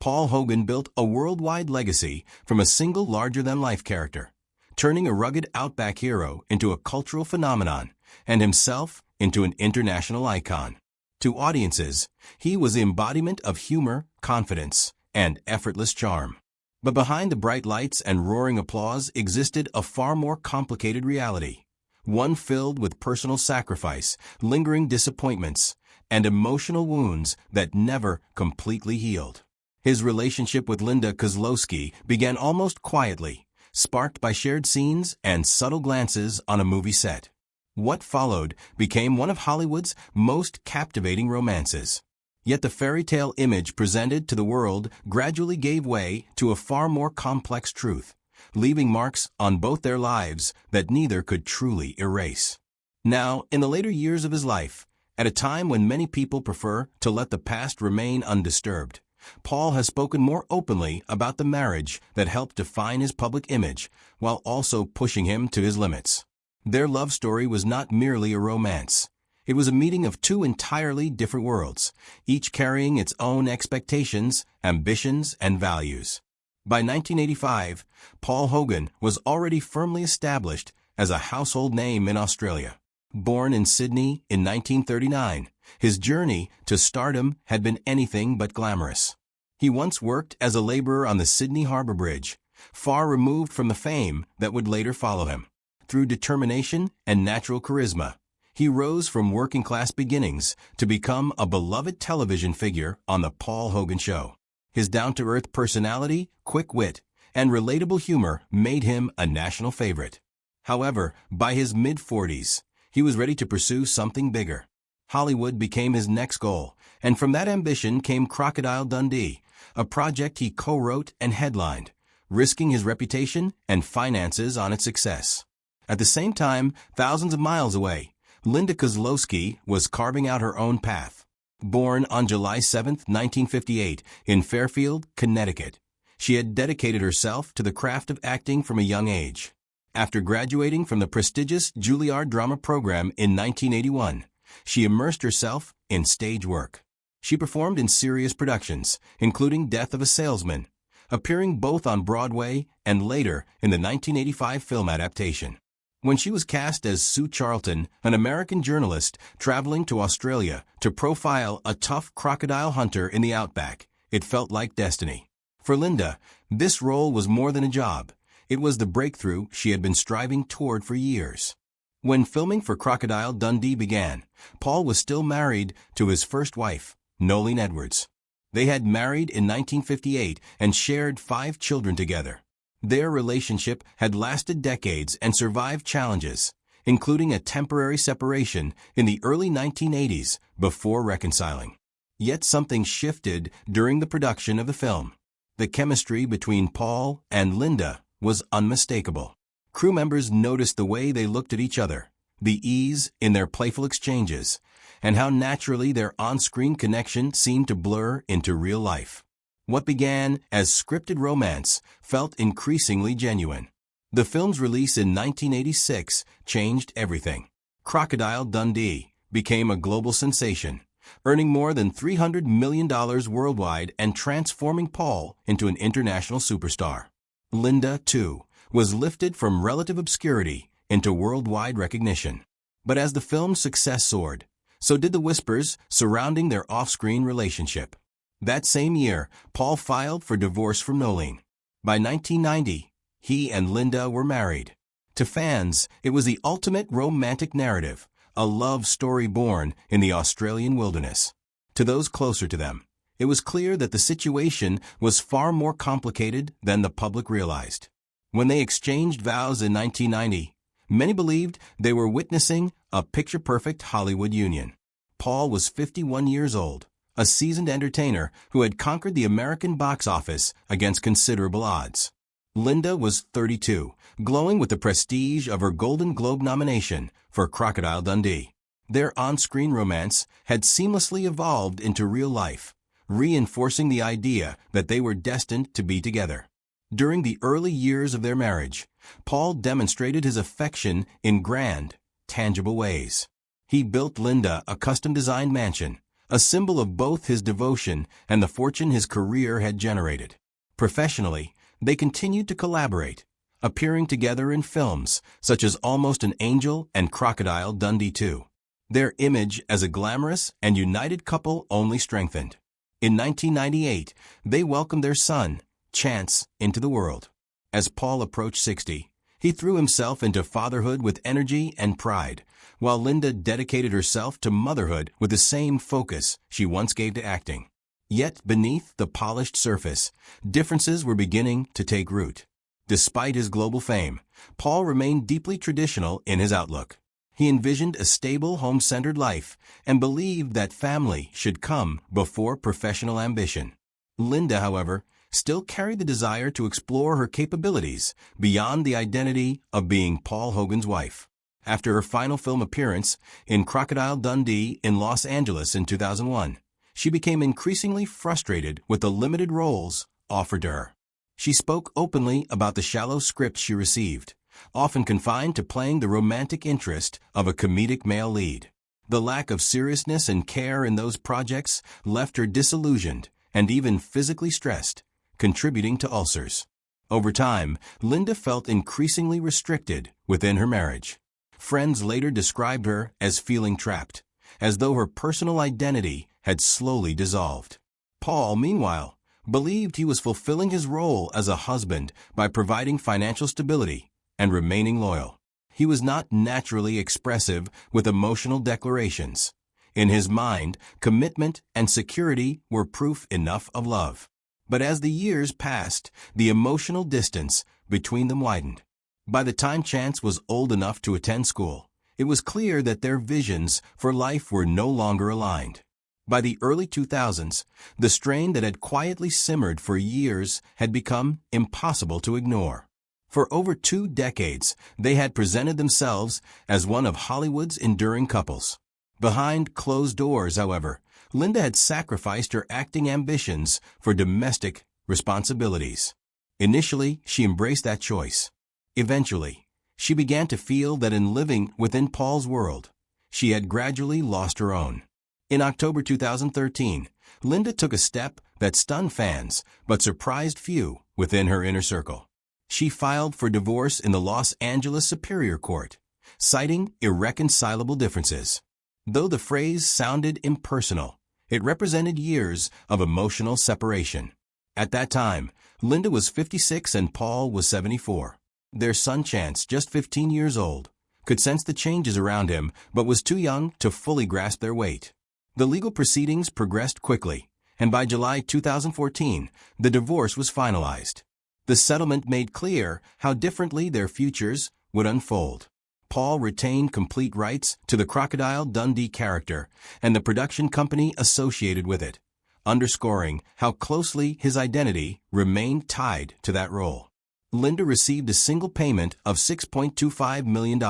Paul Hogan built a worldwide legacy from a single larger-than-life character, turning a rugged outback hero into a cultural phenomenon and himself into an international icon. To audiences, he was the embodiment of humor, confidence, and effortless charm. But behind the bright lights and roaring applause existed a far more complicated reality, one filled with personal sacrifice, lingering disappointments, and emotional wounds that never completely healed. His relationship with Linda Kozlowski began almost quietly, sparked by shared scenes and subtle glances on a movie set. What followed became one of Hollywood's most captivating romances. Yet the fairy tale image presented to the world gradually gave way to a far more complex truth, leaving marks on both their lives that neither could truly erase. Now, in the later years of his life, at a time when many people prefer to let the past remain undisturbed, Paul has spoken more openly about the marriage that helped define his public image while also pushing him to his limits. Their love story was not merely a romance. It was a meeting of two entirely different worlds, each carrying its own expectations, ambitions, and values. By 1985, Paul Hogan was already firmly established as a household name in Australia. Born in Sydney in 1939, his journey to stardom had been anything but glamorous. He once worked as a laborer on the Sydney Harbour Bridge, far removed from the fame that would later follow him. Through determination and natural charisma, he rose from working-class beginnings to become a beloved television figure on The Paul Hogan Show. His down-to-earth personality, quick wit, and relatable humor made him a national favorite. However, by his mid-40s, he was ready to pursue something bigger. Hollywood became his next goal, and from that ambition came Crocodile Dundee, a project he co-wrote and headlined, risking his reputation and finances on its success. At the same time, thousands of miles away, Linda Kozlowski was carving out her own path. Born on July 7, 1958, in Fairfield, Connecticut, she had dedicated herself to the craft of acting from a young age. After graduating from the prestigious Juilliard drama program in 1981, she immersed herself in stage work. She performed in serious productions, including Death of a Salesman, appearing both on Broadway and later in the 1985 film adaptation. When she was cast as Sue Charlton, an American journalist traveling to Australia to profile a tough crocodile hunter in the outback, it felt like destiny. For Linda, this role was more than a job. It was the breakthrough she had been striving toward for years. When filming for Crocodile Dundee began, Paul was still married to his first wife, Nolene Edwards. They had married in 1958 and shared 5 children together. Their relationship had lasted decades and survived challenges, including a temporary separation in the early 1980s before reconciling. Yet something shifted during the production of the film. The chemistry between Paul and Linda was unmistakable. Crew members noticed the way they looked at each other, the ease in their playful exchanges, and how naturally their on-screen connection seemed to blur into real life. What began as scripted romance felt increasingly genuine. The film's release in 1986 changed everything. Crocodile Dundee became a global sensation, earning more than $300 million worldwide and transforming Paul into an international superstar. Linda, too, was lifted from relative obscurity into worldwide recognition. But as the film's success soared, so did the whispers surrounding their off-screen relationship. That same year, Paul filed for divorce from Nolene. By 1990, he and Linda were married. To fans, it was the ultimate romantic narrative, a love story born in the Australian wilderness. To those closer to them, it was clear that the situation was far more complicated than the public realized. When they exchanged vows in 1990, many believed they were witnessing a picture-perfect Hollywood union. Paul was 51 years old, a seasoned entertainer who had conquered the American box office against considerable odds. Linda was 32, glowing with the prestige of her Golden Globe nomination for Crocodile Dundee. Their on-screen romance had seamlessly evolved into real life, reinforcing the idea that they were destined to be together. During the early years of their marriage, Paul demonstrated his affection in grand, tangible ways. He built Linda a custom-designed mansion, a symbol of both his devotion and the fortune his career had generated. Professionally, they continued to collaborate, appearing together in films such as Almost an Angel and Crocodile Dundee 2. Their image as a glamorous and united couple only strengthened. In 1998, they welcomed their son, Chance, into the world. As Paul approached 60, he threw himself into fatherhood with energy and pride, while Linda dedicated herself to motherhood with the same focus she once gave to acting. Yet beneath the polished surface, differences were beginning to take root. Despite his global fame, Paul remained deeply traditional in his outlook. He envisioned a stable, home-centered life and believed that family should come before professional ambition. Linda, however, still carried the desire to explore her capabilities beyond the identity of being Paul Hogan's wife. After her final film appearance in Crocodile Dundee in Los Angeles in 2001, she became increasingly frustrated with the limited roles offered to her. She spoke openly about the shallow scripts she received, often confined to playing the romantic interest of a comedic male lead. The lack of seriousness and care in those projects left her disillusioned and even physically stressed, contributing to ulcers. Over time, Linda felt increasingly restricted within her marriage. Friends later described her as feeling trapped, as though her personal identity had slowly dissolved. Paul, meanwhile, believed he was fulfilling his role as a husband by providing financial stability and remaining loyal. He was not naturally expressive with emotional declarations. In his mind, commitment and security were proof enough of love. But as the years passed, the emotional distance between them widened. By the time Chance was old enough to attend school, it was clear that their visions for life were no longer aligned. By the early 2000s, the strain that had quietly simmered for years had become impossible to ignore. For over 2 decades, they had presented themselves as one of Hollywood's enduring couples. Behind closed doors, however, Linda had sacrificed her acting ambitions for domestic responsibilities. Initially, she embraced that choice. Eventually, she began to feel that in living within Paul's world, she had gradually lost her own. In October 2013, Linda took a step that stunned fans but surprised few within her inner circle. She filed for divorce in the Los Angeles Superior Court, citing irreconcilable differences. Though the phrase sounded impersonal, it represented years of emotional separation. At that time, Linda was 56 and Paul was 74. Their son Chance, just 15 years old, could sense the changes around him but was too young to fully grasp their weight. The legal proceedings progressed quickly, and by July 2014, the divorce was finalized. The settlement made clear how differently their futures would unfold. Paul retained complete rights to the Crocodile Dundee character and the production company associated with it, underscoring how closely his identity remained tied to that role. Linda received a single payment of $6.25 million,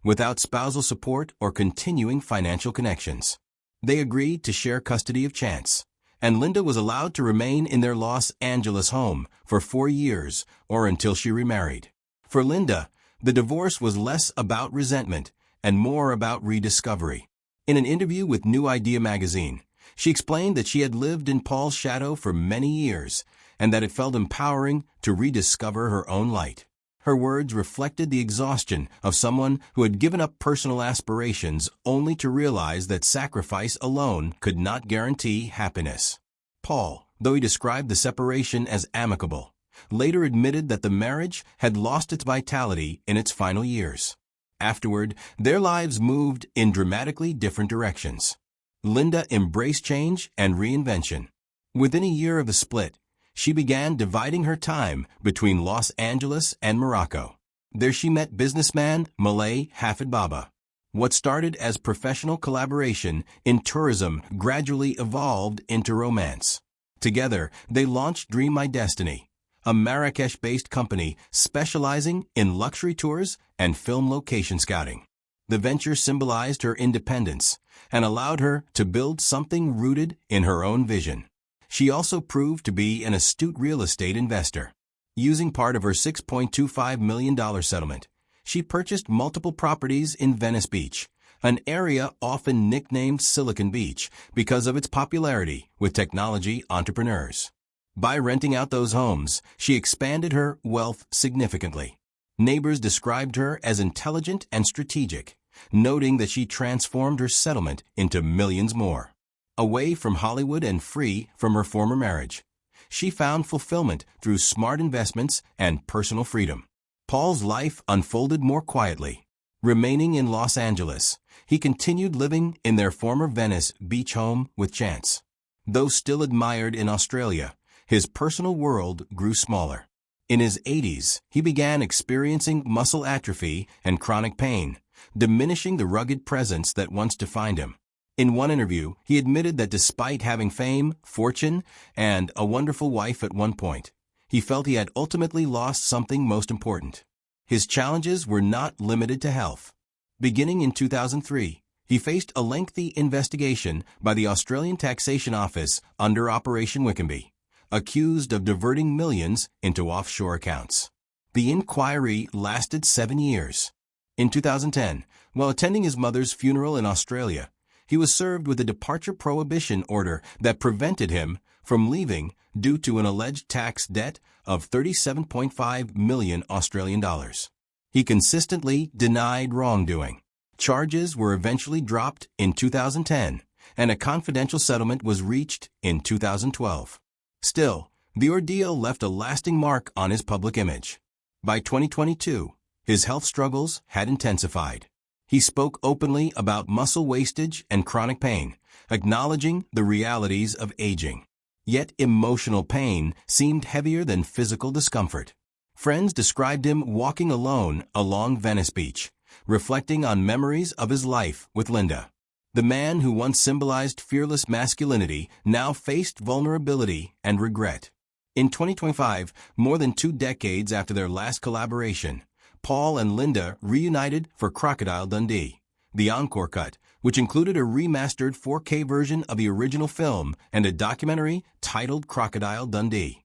without spousal support or continuing financial connections. They agreed to share custody of Chance, and Linda was allowed to remain in their Los Angeles home for 4 years or until she remarried. For Linda, the divorce was less about resentment and more about rediscovery. In an interview with New Idea magazine, she explained that she had lived in Paul's shadow for many years and that it felt empowering to rediscover her own light. Her words reflected the exhaustion of someone who had given up personal aspirations only to realize that sacrifice alone could not guarantee happiness. Paul, though he described the separation as amicable, later admitted that the marriage had lost its vitality in its final years. Afterward, their lives moved in dramatically different directions. Linda embraced change and reinvention. Within a year of the split, she began dividing her time between Los Angeles and Morocco. There she met businessman Malay Hafid Baba. What started as professional collaboration in tourism gradually evolved into romance. Together, they launched Dream My Destiny, a Marrakesh-based company specializing in luxury tours and film location scouting. The venture symbolized her independence and allowed her to build something rooted in her own vision. She also proved to be an astute real estate investor. Using part of her $6.25 million settlement, she purchased multiple properties in Venice Beach, an area often nicknamed Silicon Beach because of its popularity with technology entrepreneurs. By renting out those homes, she expanded her wealth significantly. Neighbors described her as intelligent and strategic, noting that she transformed her settlement into millions more. Away from Hollywood and free from her former marriage, she found fulfillment through smart investments and personal freedom. Paul's life unfolded more quietly. Remaining in Los Angeles, he continued living in their former Venice beach home with Chance. Though still admired in Australia, his personal world grew smaller. In his 80s, he began experiencing muscle atrophy and chronic pain, diminishing the rugged presence that once defined him. In one interview, he admitted that despite having fame, fortune, and a wonderful wife at one point, he felt he had ultimately lost something most important. His challenges were not limited to health. Beginning in 2003, he faced a lengthy investigation by the Australian Taxation Office under Operation Wickenby, accused of diverting millions into offshore accounts. The inquiry lasted 7 years. In 2010, while attending his mother's funeral in Australia, he was served with a departure prohibition order that prevented him from leaving due to an alleged tax debt of 37.5 million Australian dollars. He consistently denied wrongdoing. Charges were eventually dropped in 2010, and a confidential settlement was reached in 2012. Still, the ordeal left a lasting mark on his public image. By 2022, his health struggles had intensified. He spoke openly about muscle wastage and chronic pain, acknowledging the realities of aging. Yet emotional pain seemed heavier than physical discomfort. Friends described him walking alone along Venice Beach, reflecting on memories of his life with Linda. The man who once symbolized fearless masculinity now faced vulnerability and regret. In 2025, more than 2 decades after their last collaboration, Paul and Linda reunited for Crocodile Dundee, the encore cut, which included a remastered 4K version of the original film and a documentary titled Crocodile Dundee,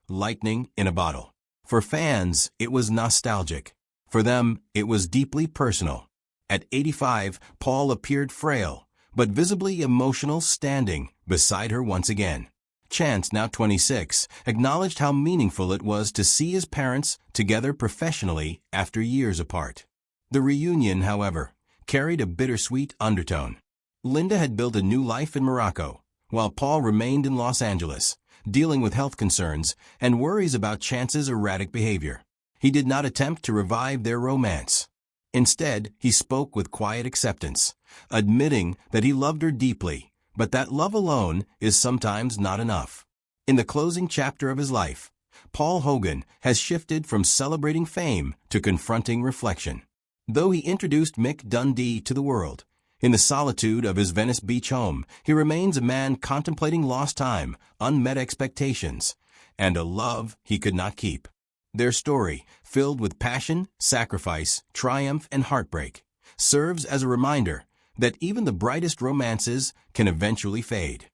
Lightning in a Bottle. For fans, it was nostalgic. For them, it was deeply personal. At 85, Paul appeared frail, but visibly emotional, standing beside her once again. Chance, now 26, acknowledged how meaningful it was to see his parents together professionally after years apart. The reunion, however, carried a bittersweet undertone. Linda had built a new life in Morocco, while Paul remained in Los Angeles, dealing with health concerns and worries about Chance's erratic behavior. He did not attempt to revive their romance. Instead, he spoke with quiet acceptance, admitting that he loved her deeply, but that love alone is sometimes not enough. In the closing chapter of his life, Paul Hogan has shifted from celebrating fame to confronting reflection. Though he introduced Mick Dundee to the world, in the solitude of his Venice Beach home, he remains a man contemplating lost time, unmet expectations, and a love he could not keep. Their story, filled with passion, sacrifice, triumph, and heartbreak, serves as a reminder that even the brightest romances can eventually fade.